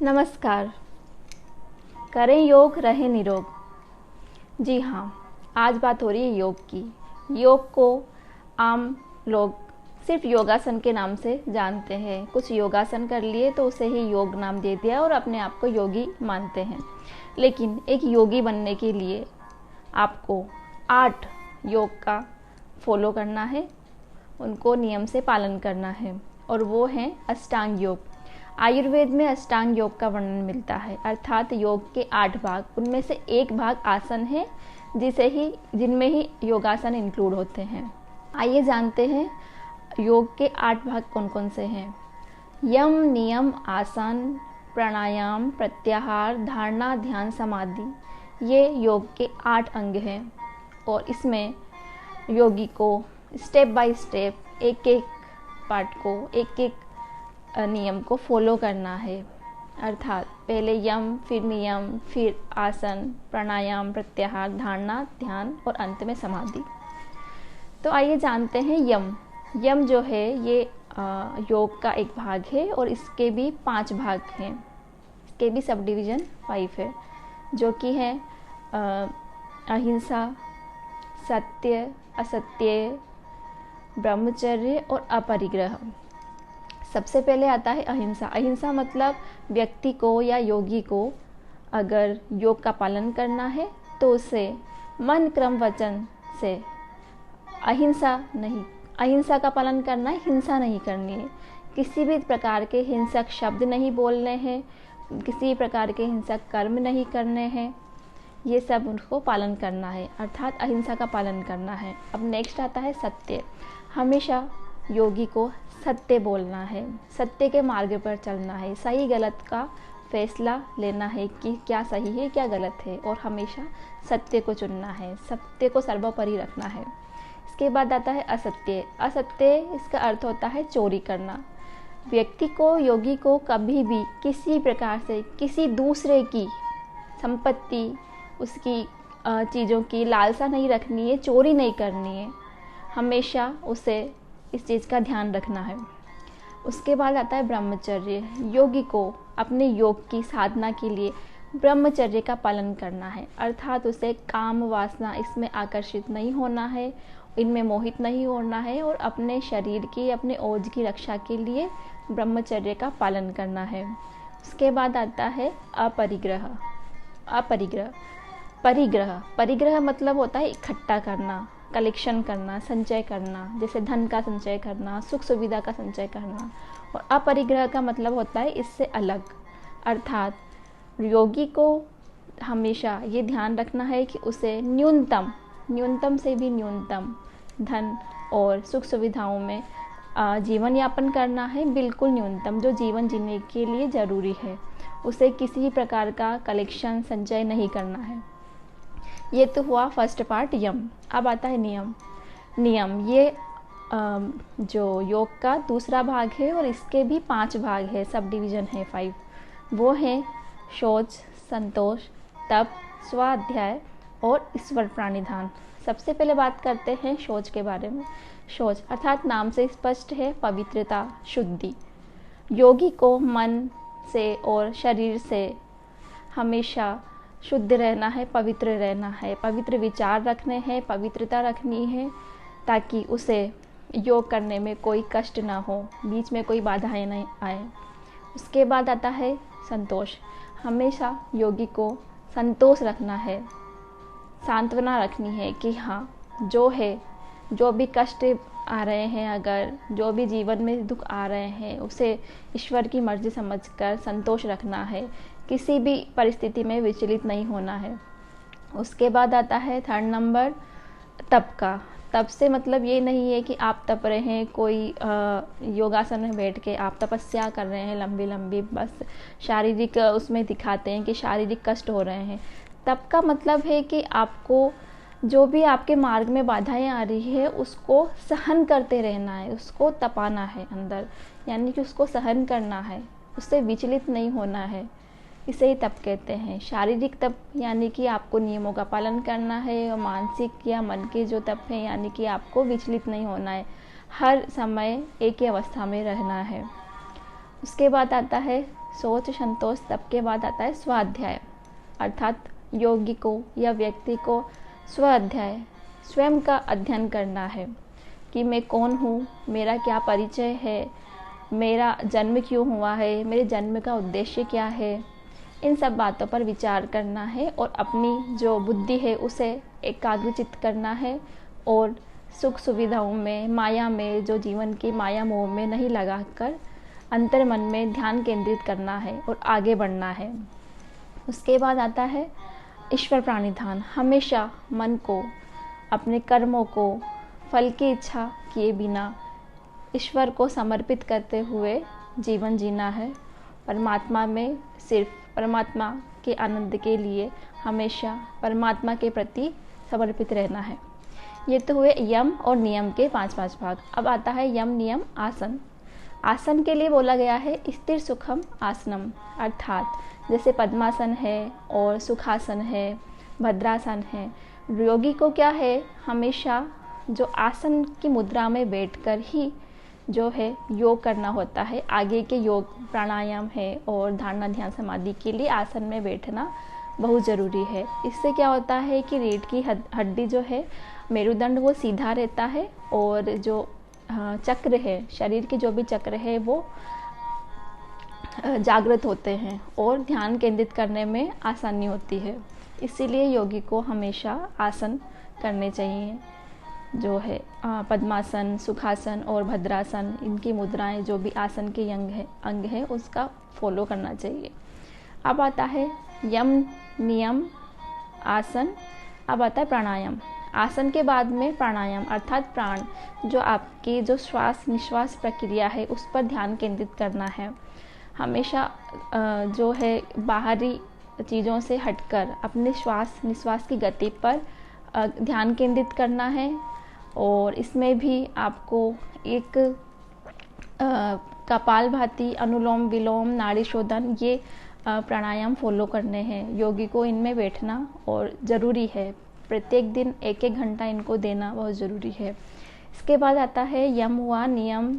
नमस्कार। करें योग, रहें निरोग। जी हाँ, आज बात हो रही है योग की। योग को आम लोग सिर्फ योगासन के नाम से जानते हैं। कुछ योगासन कर लिए तो उसे ही योग नाम दे दिया और अपने आप को योगी मानते हैं। लेकिन एक योगी बनने के लिए आपको 8 योग का फॉलो करना है, उनको नियम से पालन करना है, और वो हैं अष्टांग योग। आयुर्वेद में अष्टांग योग का वर्णन मिलता है, अर्थात योग के 8 भाग, उनमें से एक भाग आसन है जिनमें ही योगासन इंक्लूड होते हैं। आइए जानते हैं योग के 8 भाग कौन कौन से हैं। यम, नियम, आसन, प्राणायाम, प्रत्याहार, धारणा, ध्यान, समाधि, ये योग के 8 अंग हैं और इसमें योगी को स्टेप बाय स्टेप एक एक पार्ट को, एक एक नियम को फॉलो करना है। अर्थात पहले यम, फिर नियम, फिर आसन, प्राणायाम, प्रत्याहार, धारणा, ध्यान और अंत में समाधि। तो आइए जानते हैं यम। यम जो है ये योग का एक भाग है और इसके भी 5 भाग हैं। इसके भी सब डिवीज़न 5 है, जो कि है अहिंसा, सत्य, असत्य, ब्रह्मचर्य और अपरिग्रह। सबसे पहले आता है अहिंसा। अहिंसा मतलब व्यक्ति को या योगी को अगर योग का पालन करना है तो उसे मन, क्रम, वचन से अहिंसा का पालन करना है, हिंसा नहीं करनी है। किसी भी प्रकार के हिंसक शब्द नहीं बोलने हैं, किसी प्रकार के हिंसक कर्म नहीं करने हैं, ये सब उनको पालन करना है, अर्थात अहिंसा का पालन करना है। अब नेक्स्ट आता है सत्य। हमेशा योगी को सत्य बोलना है, सत्य के मार्ग पर चलना है, सही गलत का फैसला लेना है कि क्या सही है क्या गलत है, और हमेशा सत्य को चुनना है, सत्य को सर्वोपरि रखना है। इसके बाद आता है असत्य। असत्य इसका अर्थ होता है चोरी करना। व्यक्ति को, योगी को कभी भी किसी प्रकार से किसी दूसरे की संपत्ति, उसकी चीज़ों की लालसा नहीं रखनी है, चोरी नहीं करनी है। हमेशा उसे इस चीज़ का ध्यान रखना है। उसके बाद आता है ब्रह्मचर्य। योगी को अपने योग की साधना के लिए ब्रह्मचर्य का पालन करना है, अर्थात उसे काम वासना इसमें आकर्षित नहीं होना है, इनमें मोहित नहीं होना है, और अपने शरीर की, अपने ओज की रक्षा के लिए ब्रह्मचर्य का पालन करना है। उसके बाद आता है अपरिग्रह। परिग्रह मतलब होता है इकट्ठा करना, कलेक्शन करना, संचय करना, जैसे धन का संचय करना, सुख सुविधा का संचय करना। और अपरिग्रह का मतलब होता है इससे अलग, अर्थात योगी को हमेशा ये ध्यान रखना है कि उसे न्यूनतम से भी न्यूनतम धन और सुख सुविधाओं में जीवन यापन करना है, बिल्कुल न्यूनतम जो जीवन जीने के लिए ज़रूरी है। उसे किसी प्रकार का कलेक्शन, संचय नहीं करना है। ये तो हुआ फर्स्ट पार्ट यम। अब आता है नियम। ये जो योग का दूसरा भाग है और इसके भी 5 भाग है, सब डिवीज़न है 5। वो हैं शौच, संतोष, तप, स्वाध्याय और ईश्वर प्राणिधान। सबसे पहले बात करते हैं शौच के बारे में। शौच अर्थात नाम से स्पष्ट है पवित्रता, शुद्धि। योगी को मन से और शरीर से हमेशा शुद्ध रहना है, पवित्र रहना है, पवित्र विचार रखने हैं, पवित्रता रखनी है, ताकि उसे योग करने में कोई कष्ट ना हो, बीच में कोई बाधाएं नहीं आए। उसके बाद आता है संतोष। हमेशा योगी को संतोष रखना है, सांत्वना रखनी है कि हाँ, जो भी कष्ट आ रहे हैं, अगर जो भी जीवन में दुख आ रहे हैं, उसे ईश्वर की मर्जी समझकर संतोष रखना है, किसी भी परिस्थिति में विचलित नहीं होना है। उसके बाद आता है 3rd नंबर तप का। तप से मतलब ये नहीं है कि आप तप रहे हैं, कोई योगासन में बैठ के आप तपस्या कर रहे हैं लंबी लंबी, बस शारीरिक उसमें दिखाते हैं कि शारीरिक कष्ट हो रहे हैं। तप का मतलब है कि आपको जो भी आपके मार्ग में बाधाएं आ रही है उसको सहन करते रहना है, उसको तपाना है अंदर, यानी कि उसको सहन करना है, उससे विचलित नहीं होना है। इसे ही तप कहते हैं। शारीरिक तप यानी कि आपको नियमों का पालन करना है, और मानसिक या मन के जो तप है यानी कि आपको विचलित नहीं होना है, हर समय एक ही अवस्था में रहना है। उसके बाद आता है सोच संतोष, तब के बाद आता है स्वाध्याय, अर्थात योगी को या व्यक्ति को स्वाध्याय स्वयं का अध्ययन करना है कि मैं कौन हूँ, मेरा क्या परिचय है, मेरा जन्म क्यों हुआ है, मेरे जन्म का उद्देश्य क्या है। इन सब बातों पर विचार करना है और अपनी जो बुद्धि है उसे एकाग्रचित्त करना है और सुख सुविधाओं में, माया में, जो जीवन की माया मोह में नहीं लगाकर अंतर मन में ध्यान केंद्रित करना है और आगे बढ़ना है। उसके बाद आता है ईश्वर प्राणिधान। हमेशा मन को, अपने कर्मों को फल की इच्छा किए बिना ईश्वर को समर्पित करते हुए जीवन जीना है। परमात्मा में सिर्फ परमात्मा के आनंद के लिए हमेशा परमात्मा के प्रति समर्पित रहना है। ये तो हुए यम और नियम के 5-5 भाग। अब आता है यम नियम आसन। आसन के लिए बोला गया है स्थिर सुखम आसनम, अर्थात जैसे पद्मासन है और सुखासन है, भद्रासन है। योगी को क्या है, हमेशा जो आसन की मुद्रा में बैठकर ही जो है योग करना होता है। आगे के योग प्राणायाम है और धारणा ध्यान समाधि के लिए आसन में बैठना बहुत ज़रूरी है। इससे क्या होता है कि रीढ़ की हड्डी जो है, मेरुदंड, वो सीधा रहता है और जो चक्र है, शरीर के जो भी चक्र है वो जागृत होते हैं और ध्यान केंद्रित करने में आसानी होती है। इसीलिए योगी को हमेशा आसन करने चाहिए, जो है पद्मासन, सुखासन और भद्रासन, इनकी मुद्राएं जो भी आसन के अंग है उसका फॉलो करना चाहिए। अब आता है यम नियम आसन। अब आता है प्राणायाम। आसन के बाद में प्राणायाम, अर्थात प्राण, जो आपकी जो श्वास निश्वास प्रक्रिया है उस पर ध्यान केंद्रित करना है। हमेशा जो है बाहरी चीज़ों से हटकर अपने श्वास निश्वास की गति पर ध्यान केंद्रित करना है। और इसमें भी आपको एक कपालभाति, अनुलोम विलोम, नाड़ी शोधन, ये प्राणायाम फॉलो करने हैं। योगी को इनमें बैठना और ज़रूरी है, प्रत्येक दिन 1-1 घंटा इनको देना बहुत ज़रूरी है। इसके बाद आता है यम हुआ नियम,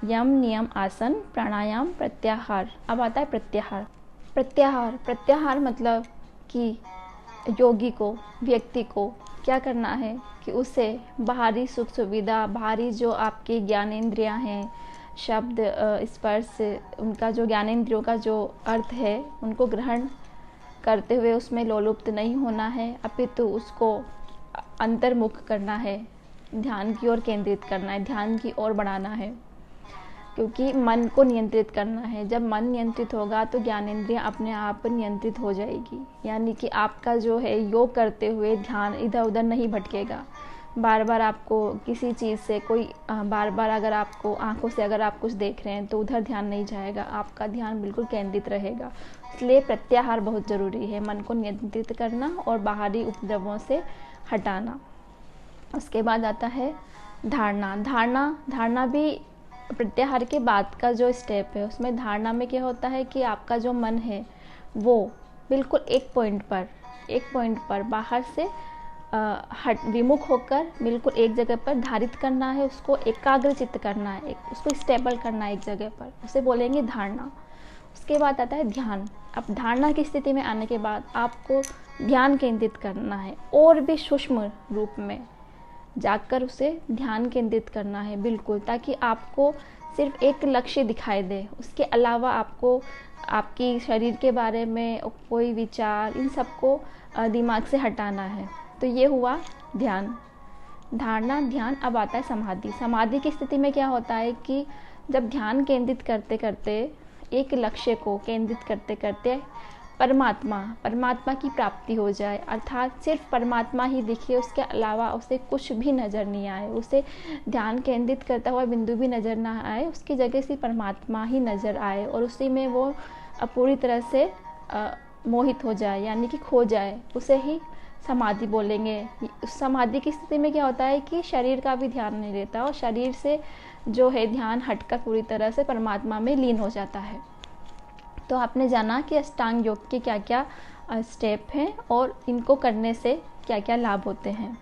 यम नियम आसन, प्राणायाम, प्रत्याहार। अब आता है प्रत्याहार। प्रत्याहार मतलब कि योगी को, व्यक्ति को क्या करना है कि उसे बाहरी सुख सुविधा, बाहरी जो आपके ज्ञानेंद्रियां हैं, शब्द स्पर्श, उनका जो ज्ञानेंद्रियों का जो अर्थ है उनको ग्रहण करते हुए उसमें लोलुप्त नहीं होना है, अपितु उसको अंतर्मुख करना है, ध्यान की ओर केंद्रित करना है, ध्यान की ओर बढ़ाना है। क्योंकि मन को नियंत्रित करना है। जब मन नियंत्रित होगा तो ज्ञानेंद्रियां अपने आप नियंत्रित हो जाएगी, यानी कि आपका जो है योग करते हुए ध्यान इधर उधर नहीं भटकेगा। बार बार आपको किसी चीज़ से कोई बार बार अगर आपको आंखों से अगर आप कुछ देख रहे हैं तो उधर ध्यान नहीं जाएगा, आपका ध्यान बिल्कुल केंद्रित रहेगा। इसलिए प्रत्याहार बहुत ज़रूरी है, मन को नियंत्रित करना और बाहरी उपद्रवों से हटाना। उसके बाद आता है धारणा भी प्रत्याहार के बाद का जो स्टेप है। उसमें धारणा में क्या होता है कि आपका जो मन है वो बिल्कुल एक पॉइंट पर बाहर से विमुख होकर बिल्कुल एक जगह पर धारित करना है, उसको एकाग्रचित्त करना है, उसको स्टेबल करना है एक जगह पर, उसे बोलेंगे धारणा। उसके बाद आता है ध्यान। अब धारणा की स्थिति में आने के बाद आपको ध्यान केंद्रित करना है और भी सूक्ष्म रूप में जाकर उसे ध्यान केंद्रित करना है बिल्कुल, ताकि आपको सिर्फ एक लक्ष्य दिखाई दे, उसके अलावा आपको आपकी शरीर के बारे में कोई विचार, इन सबको दिमाग से हटाना है। तो ये हुआ ध्यान, धारणा, ध्यान। अब आता है समाधि की स्थिति में क्या होता है कि जब ध्यान केंद्रित करते करते, एक लक्ष्य को केंद्रित करते करते परमात्मा की प्राप्ति हो जाए, अर्थात सिर्फ परमात्मा ही दिखे, उसके अलावा उसे कुछ भी नज़र नहीं आए, उसे ध्यान केंद्रित करता हुआ बिंदु भी नज़र ना आए, उसकी जगह से परमात्मा ही नज़र आए और उसी में वो पूरी तरह से मोहित हो जाए, यानी कि खो जाए, उसे ही समाधि बोलेंगे। उस समाधि की स्थिति में क्या होता है कि शरीर का भी ध्यान नहीं रहता और शरीर से जो है ध्यान हटकर पूरी तरह से परमात्मा में लीन हो जाता है। तो आपने जाना कि अष्टांग योग के क्या क्या स्टेप हैं और इनको करने से क्या क्या लाभ होते हैं।